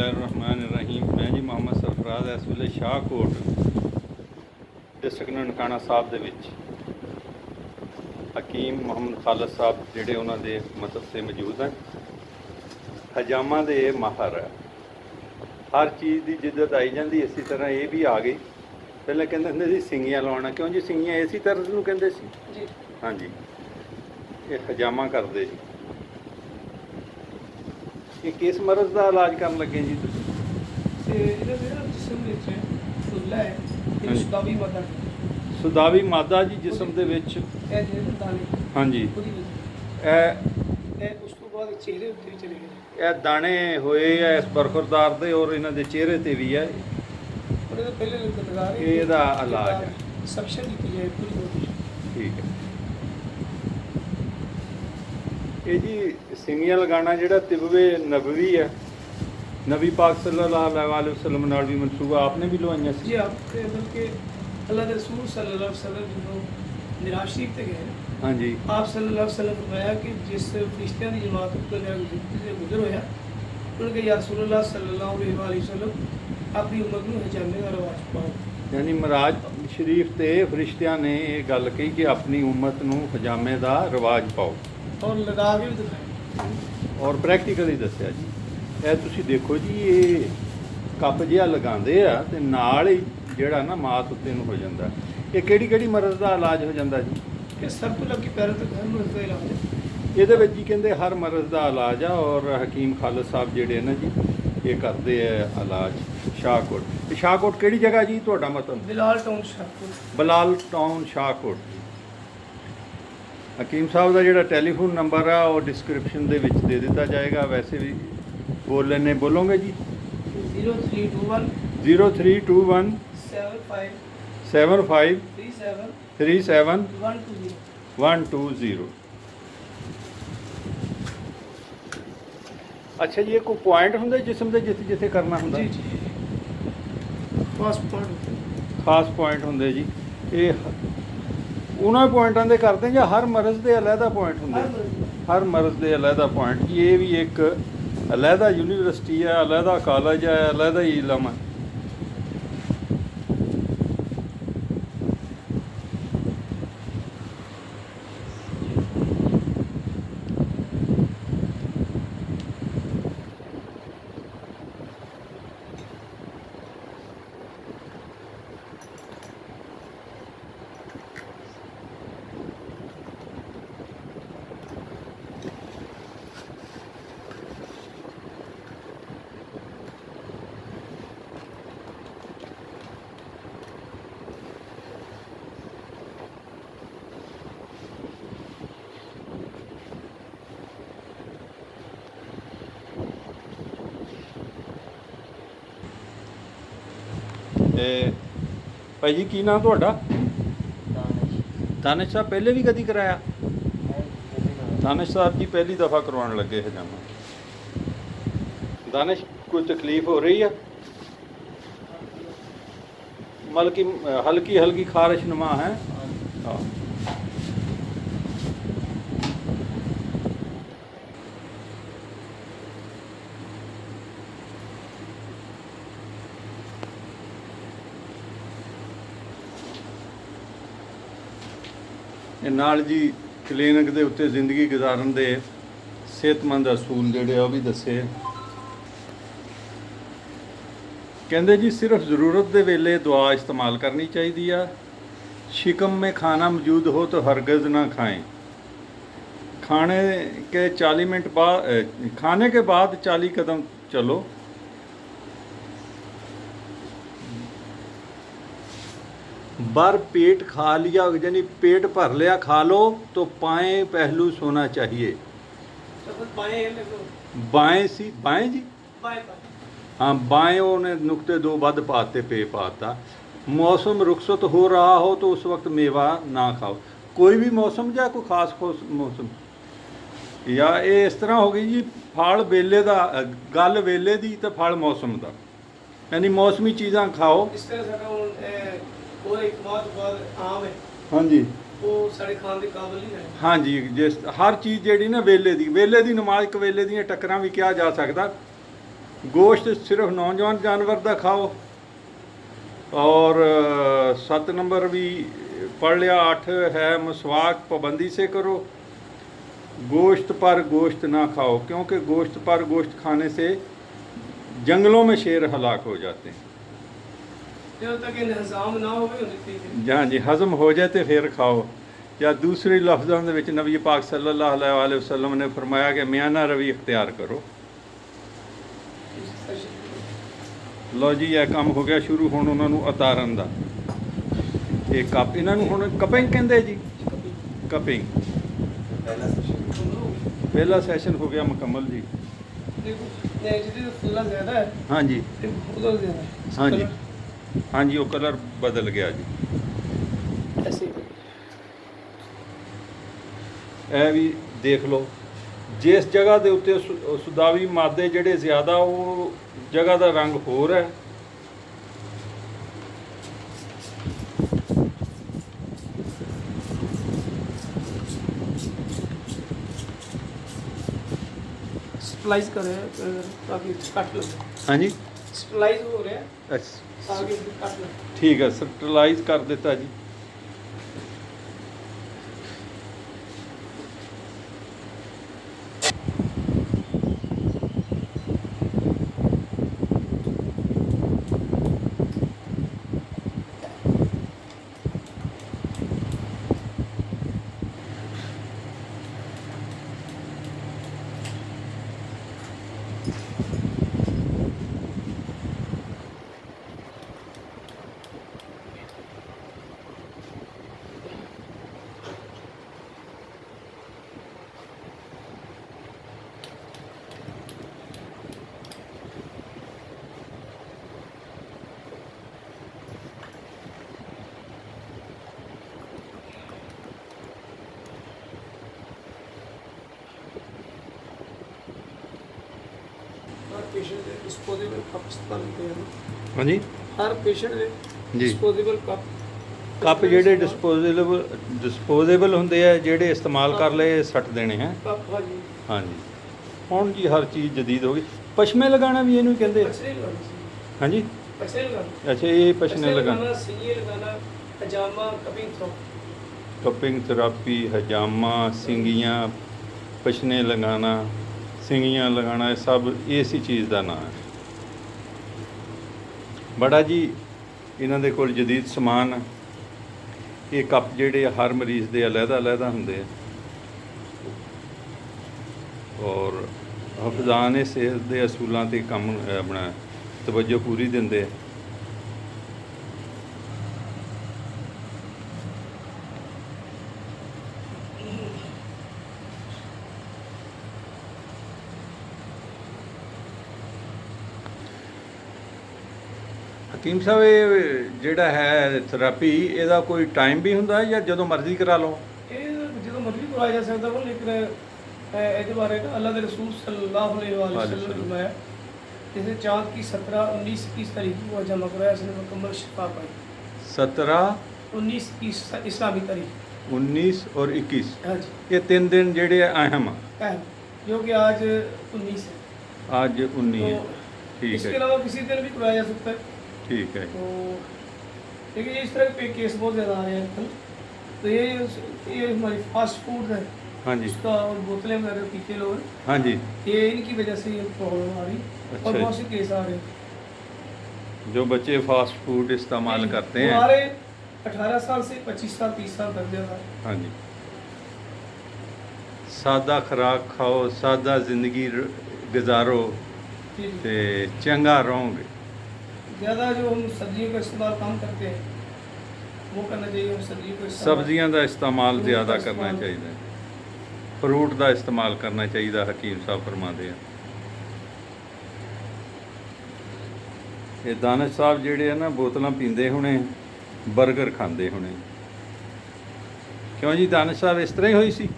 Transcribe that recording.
बिस्मिल्लाहिर्रहमानिर्रहीम। मैं जी मोहम्मद सरफराज इस ਵੇਲੇ ਸ਼ਾਹਕੋਟ ਡਿਸਟ੍ਰਿਕਟ ਨਨਕਾਣਾ ਸਾਹਿਬ ਦੇ ਵਿੱਚ ਹਕੀਮ ਮੁਹੰਮਦ ਖਾਲਦ ਸਾਹਿਬ ਜਿਹੜੇ ਉਹਨਾਂ ਦੇ ਮਤਲਬ ਤੇ ਮੌਜੂਦ ਹਨ। ਹਜਾਮਾਂ ਦੇ ਇਹ ਮਾਹਰ ਹੈ, ਹਰ ਚੀਜ਼ ਦੀ ਜਿੱਦਤ ਆਈ ਜਾਂਦੀ। ਇਸੇ ਤਰ੍ਹਾਂ ਇਹ ਵੀ ਆ ਗਈ। ਪਹਿਲਾਂ ਕਹਿੰਦੇ ਹੁੰਦੇ ਸੀ ਸਿੰਗੀਆਂ ਲਾਉਣਾ, ਕਿਉਂ ਜੀ ਸਿੰਗੀਆਂ ਇਸੇ ਤਰ੍ਹਾਂ ਨੂੰ ਕਹਿੰਦੇ ਸੀ ਜੀ। ਹਾਂਜੀ, ਇਹ ਹਜਾਮਾਂ ਕਰਦੇ ਜੀ। ਇਹ ਕਿਸ ਮਰਜ਼ ਦਾ ਇਲਾਜ ਕਰਨ ਲੱਗੇ ਜੀ ਤੁਸੀਂ? ਇਹਦਾ ਜਿਹੜਾ ਜਿਸਮ ਵਿੱਚ ਫੁੱਲਾ ਹੈ ਇਹ ਸੁਦਾਵੀ ਮਾਦਾ ਸੁਦਾਵੀ ਮਾਦਾ ਜੀ ਜਿਸਮ ਦੇ ਵਿੱਚ ਇਹ ਜਿਹੜੇ ਦਾਣੇ ਹਾਂਜੀ ਉਹਦੀ ਇਹ ਉਸ ਤੋਂ ਬਾਅਦ ਚਿਹਰੇ ਉੱਤੇ ਵੀ ਚਲੇ ਗਏ। ਇਹ ਦਾਣੇ ਹੋਏ ਆ ਇਸ ਬਰਖੁਰਦਾਰ ਦੇ ਔਰ ਇਹਨਾਂ ਦੇ ਚਿਹਰੇ ਤੇ ਵੀ ਹੈ। ਉਹਦੇ ਤੋਂ ਪਹਿਲੇ ਲਗਾ ਰਹੇ ਇਹਦਾ ਇਲਾਜ ਹੈ, ਸਬਸ਼ਨ ਕੀਤੀ ਜਾਏ ਪੂਰੀ ਕੋਸ਼ਿਸ਼। ਠੀਕ ਹੈ। ਇਹ ਜੀ ਸਿੰਗੀਆਂ ਲਗਾਉਣਾ ਜਿਹੜਾ ਤਿਬਵੇ ਨਬਵੀ ਹੈ, नबी पाक सल्लल्लाहु अलैहि वसल्लम नाल भी मनसूबा आपने भी लवाइया सी जी। आप बल्कि अल्लाह के रसूल सल्लल्लाहु अलैहि वसल्लम जो मिराज शरीफ ते गए हाँ जी, आप सल्लल्लाहु अलैहि वसल्लम फरमाया कि जिस फरिश्तियां दी जमात उपर गुजर होया उन्होंने या रसूलुल्लाह सल्लल्लाहु अलैहि वसल्लम अपनी उम्मत नूं हजामे दा रिवाज पाओ। यानी मिराज शरीफ ते फरिश्तियां ने ये गल कही कि अपनी उम्मत नूं हजामे दा रिवाज पाओ और लगा के भी दिखाया और प्रैक्टिकली दस्या जी। ਇਹ ਤੁਸੀਂ ਦੇਖੋ ਜੀ, ਇਹ ਕੱਪ ਜਿਹਾ ਲਗਾਉਂਦੇ ਆ ਤੇ ਨਾਲ ਹੀ ਜਿਹੜਾ ਨਾ ਮਾਤ ਉੱਤੇ ਨੂੰ ਹੋ ਜਾਂਦਾ। ਇਹ ਕਿਹੜੀ ਕਿਹੜੀ ਮਰਜ਼ ਦਾ ਇਲਾਜ ਹੋ ਜਾਂਦਾ ਜੀ? कि सब तो लग के पैरों तक हर मर्ज का इलाज है। ਇਹਦੇ ਵਿੱਚ ਜੀ ਕਹਿੰਦੇ ਹਰ ਮਰਜ਼ ਦਾ ਇਲਾਜ ਆ ਔਰ ਹਕੀਮ ਖਾਲਦ ਸਾਹਿਬ ਜਿਹੜੇ ਨਾ ਜੀ ਇਹ ਕਰਦੇ ਆ ਇਲਾਜ ਸ਼ਾਹਕੋਟ। ਤੇ ਸ਼ਾਹਕੋਟ ਕਿਹੜੀ ਜਗ੍ਹਾ ਜੀ ਤੁਹਾਡਾ ਮਤਲਬ? बिलाल टाउन शाहपुर। ਬਲਾਲ ਟਾਊਨ ਸ਼ਾਹਕੋਟ। ਹਕੀਮ ਸਾਹਿਬ ਦਾ ਜਿਹੜਾ ਟੈਲੀਫੋਨ ਨੰਬਰ ਆ ਉਹ ਡਿਸਕ੍ਰਿਪਸ਼ਨ ਦੇ ਵਿੱਚ ਦੇ ਦਿੱਤਾ ਜਾਏਗਾ। ਵੈਸੇ ਵੀ बोल लेने बोलोगे जी? 0321 0321 75 75 37 37 120। 120। अच्छा जी, ये कोई पॉइंट होंगे जिसम दे जिथे जिथे करना होंगे? जी जी फर्स्ट पॉइंट खास पॉइंट होंगे जी। ये उन्होंने पॉइंटां दे करते हैं या हर मरज़ दे अलहदा पॉइंट होंगे? हर मरज़ दे अलहदा पॉइंट। ये भी एक अलहदा यूनिवर्सिटी है, अलहदा कॉलेज है, अलहदा ही इलम है। ਭਾਈ ਜੀ ਕੀ ਨਾਮ ਤੁਹਾਡਾ? ਦਾਨਿਸ਼ ਸਾਹਿਬ ਪਹਿਲੇ ਵੀ ਕਦੀ ਕਰਾਇਆ? ਦਾਨਿਸ਼ ਸਾਹਿਬ ਜੀ ਪਹਿਲੀ ਦਫਾ ਕਰਵਾਉਣ ਲੱਗੇ ਹਜਾਮਾ। ਦਾਨਿਸ਼ ਕੋਈ ਤਕਲੀਫ ਹੋ ਰਹੀ ਹੈ? ਮਤਲਬ ਕਿ ਹਲਕੀ ਹਲਕੀ ਖਾਰਿਸ਼ ਨੁਮਾ ਹੈ? ਹਾਂ। ਇਹ ਨਾਲ ਜੀ ਕਲੀਨਿਕ ਦੇ ਉੱਤੇ ਜ਼ਿੰਦਗੀ ਗੁਜ਼ਾਰਨ ਦੇ ਸਿਹਤਮੰਦ ਅਸੂਲ ਜਿਹੜੇ ਆ ਉਹ ਵੀ ਦੱਸੇ। ਕਹਿੰਦੇ ਜੀ ਸਿਰਫ ਜ਼ਰੂਰਤ ਦੇ ਵੇਲੇ ਦੁਆ ਇਸਤੇਮਾਲ ਕਰਨੀ ਚਾਹੀਦੀ ਆ। शिकम में खाना मौजूद हो तो हरगज़ ना खाएं। खाने के 40 मिनट बाद खाने के बाद 40 कदम चलो। बर पेट खा लिया यानी पेट भर लिया खा लो तो पाएँ पहलू सोना चाहिए। बाएँ सी बाएँ जी हाँ बाएँ उन्हें नुक्ते दो बद पाते पे पाता। मौसम रुखसत हो रहा हो तो उस वक्त मेवा ना खाओ। कोई भी मौसम या कोई खास मौसम या ये इस तरह हो गई जी फल वेले का गल वेले की तो फल मौसम का यानी मौसमी चीज़ां खाओ। इस तरह और एक बाद आम है हाँ जी वो साढ़े खान के काबिल नहीं है। हाँ जी जिस हर चीज़ जी ना वेले की नमाज एक वेले दी टक्करां भी कहा जा सकता। गोश्त सिर्फ नौजवान जानवर का खाओ। और 7 नंबर भी पढ़ लिया। 8 है मसवाक पाबंदी से करो। गोश्त पर गोश्त ना खाओ, क्योंकि गोश्त पर गोश्त खाने से जंगलों में शेर हलाक हो जाते हैं। जब तक इंतजाम ना हो हाँ जी, हज़म हो जाए तो फिर खाओ। या दूसरे लफ्ज़ों ਦੇ ਵਿੱਚ नबी पाक सल्लल्लाहु अलैहि वसल्लम ने फरमाया कि मियाना रवि इख्तियार करो। ਲਓ ਜੀ, ਇਹ ਕੰਮ ਹੋ ਗਿਆ ਸ਼ੁਰੂ। ਹੁਣ ਉਹਨਾਂ ਨੂੰ ਉਤਾਰਨ ਦਾ। ਇਹ ਕੱਪ, ਇਹਨਾਂ ਨੂੰ ਹੁਣ ਕਪਿੰਗ ਕਹਿੰਦੇ ਜੀ। ਕਪਿੰਗ ਪਹਿਲਾ ਸੈਸ਼ਨ ਹੋ ਗਿਆ ਮੁਕੰਮਲ ਜੀ। देखो नेचुरली तो फुल्ला ज़्यादा है, हाँ जी, उधर ज़्यादा है। हाँ जी, हाँ जी, वो कलर बदल गया जी। ऐसे ही ਇਹ ਵੀ ਦੇਖ ਲਓ, ਜਿਸ ਜਗ੍ਹਾ ਦੇ ਉੱਤੇ ਸੁਦਾਵੀ ਮਾਦੇ ਜਿਹੜੇ ਜ਼ਿਆਦਾ, ਉਹ ਜਗ੍ਹਾ ਦਾ ਰੰਗ ਹੋਰ ਹੈ। स्प्लाइस कर रहे हैं ताकि कट लगे। हाँ जी, स्प्लाइस हो रहा है ਅੱਛਾ, ताकि कट लगे। ਠੀਕ ਹੈ, ਸਟਰਲਾਈਜ਼ ਕਰ ਦਿੱਤਾ ਜੀ। हर पेशेंट ਦੇ डिस्पोजेबल कप इस्तेमाल किए हैं। हाँ जी, हर पेशेंट ਦੇ ਜੀ। डिस्पोजेबल कप ਕੱਪ ਜਿਹੜੇ ਡਿਸਪੋਜ਼ੇਬਲ ਹੁੰਦੇ ਆ, ਜਿਹੜੇ ਇਸਤੇਮਾਲ ਕਰ ਲਏ ਸੱਟ ਦੇਣੇ ਹੈ। कप हाँ जी ਹਾਂਜੀ, ਹੁਣ ਜੀ ਹਰ ਚੀਜ਼ ਜਦੀਦ ਹੋ ਗਈ। ਪਸ਼ਮੇ ਲਗਾਉਣਾ ਵੀ ਇਹਨੂੰ ਕਹਿੰਦੇ ਆ। पछले लगाना चाहिए। ਹਾਂਜੀ, पछले लगाना, ਅੱਛਾ, ਇਹ ਪਸ਼ਮੇ ਲਗਾਉਣਾ। सीए लगाना, पजामा, कपिंग थ्रो। ਕਪਿੰਗ ਥੈਰੇਪੀ, ਹਜਾਮਾ, ਸਿੰਗੀਆਂ, ਪਸ਼ਨੇ ਲਗਾਉਣਾ, ਸਿੰਗੀਆਂ ਲਗਾਉਣਾ, ਇਹ ਸਭ ਇਸੇ ਚੀਜ਼ ਦਾ ਨਾਮ ਹੈ। ਬੜਾ ਜੀ ਇਹਨਾਂ ਦੇ ਕੋਲ ਜਦੀਦ ਸਮਾਨ। ਇਹ ਕੱਪ ਜਿਹੜੇ ਆ ਹਰ ਮਰੀਜ਼ ਦੇ ਅਲੱਗ-ਅਲੱਗ ਹੁੰਦੇ ਆ। ਔਰ ਹਫਜ਼ਾਨ ਸਿਹਤ ਦੇ ਅਸੂਲਾਂ 'ਤੇ ਕੰਮ ਆਪਣਾ ਤਵੱਜੋ ਪੂਰੀ ਦਿੰਦੇ ਆ। ਹਕੀਮ ਸਾਹਿਬ, ਇਹ ਜਿਹੜਾ ਹੈ ਥੈਰੇਪੀ, ਇਹਦਾ ਕੋਈ ਟਾਈਮ ਵੀ ਹੁੰਦਾ ਹੈ ਜਾਂ ਜਦੋਂ ਮਰਜ਼ੀ ਕਰਾ ਲਓ? ਇਹ ਜਦੋਂ ਮਰਜ਼ੀ ਕਰਵਾਇਆ ਜਾ ਸਕਦਾ ਵਾ, ਲੇਕਿਨ ਇਹਦੇ ਬਾਰੇ ਨਾ ਅੱਲਾਹ ਦੇ रसूल सल्लल्लाहु अलैहि वसल्लम ने फरमाया, जैसे चाँद की 17, 19, 21 तारीख को जमा कराया, उसने मुकम्मल शिफा पाई। 17, 19 की इस्लामी तारीख, 19 और 21, हाँ जी, ਇਹ 3 ਦਿਨ ਜਿਹੜੇ ਅਹਿਮ ਆ। अहम, जो कि आज 19 है। ਅੱਜ 19 ਹੈ। तो ठीक इसके है, अलावा किसी दिन भी कराया जा सकता है। ठीक है। तो लेकिन इस तरह के केस बहुत ज़्यादा आ रहे हैं आजकल। तो ये हमारी फास्ट फूड है, हाँ जी, उसका और बोतलें वगैरह पीते लोग हैं, हाँ जी, ये इनकी वजह से ये प्रॉब्लम आ रही है। अच्छा और जी। बहुत से केस आ रहे हैं। जो बच्चे फास्ट फूड इस्तेमाल करते हैं। हमारे 18 साल से 25 साल 30 साल तक ज़्यादा है। हाँ जी, सादा खुराक खाओ, सादा ज़िंदगी गुजारो जी जी। ते चंगा रहोगे। ज़्यादा जो हम सब्जियों का इस्तेमाल कम करते हैं, वो करना चाहिए। हम सब्जियों को सब्जियां का इस्तेमाल फ्रूट ज़्यादा का करना इस्तेमाल। चाहिए। फ्रूट का इस्तेमाल करना चाहिए, हकीम साहब फरमाते हैं। ये दानिश साहब ਜਿਹੜੇ ਆ ਨਾ ਬੋਤਲਾਂ ਪੀਂਦੇ ਹੋਣੇ, 버ਗਰ ਖਾਂਦੇ ਹੋਣੇ। ਕਿਉਂ ਜੀ, ਦਾनिश ਸਾਹਿਬ ਇਸ ਤਰ੍ਹਾਂ ਹੀ ਹੋਈ ਸੀ?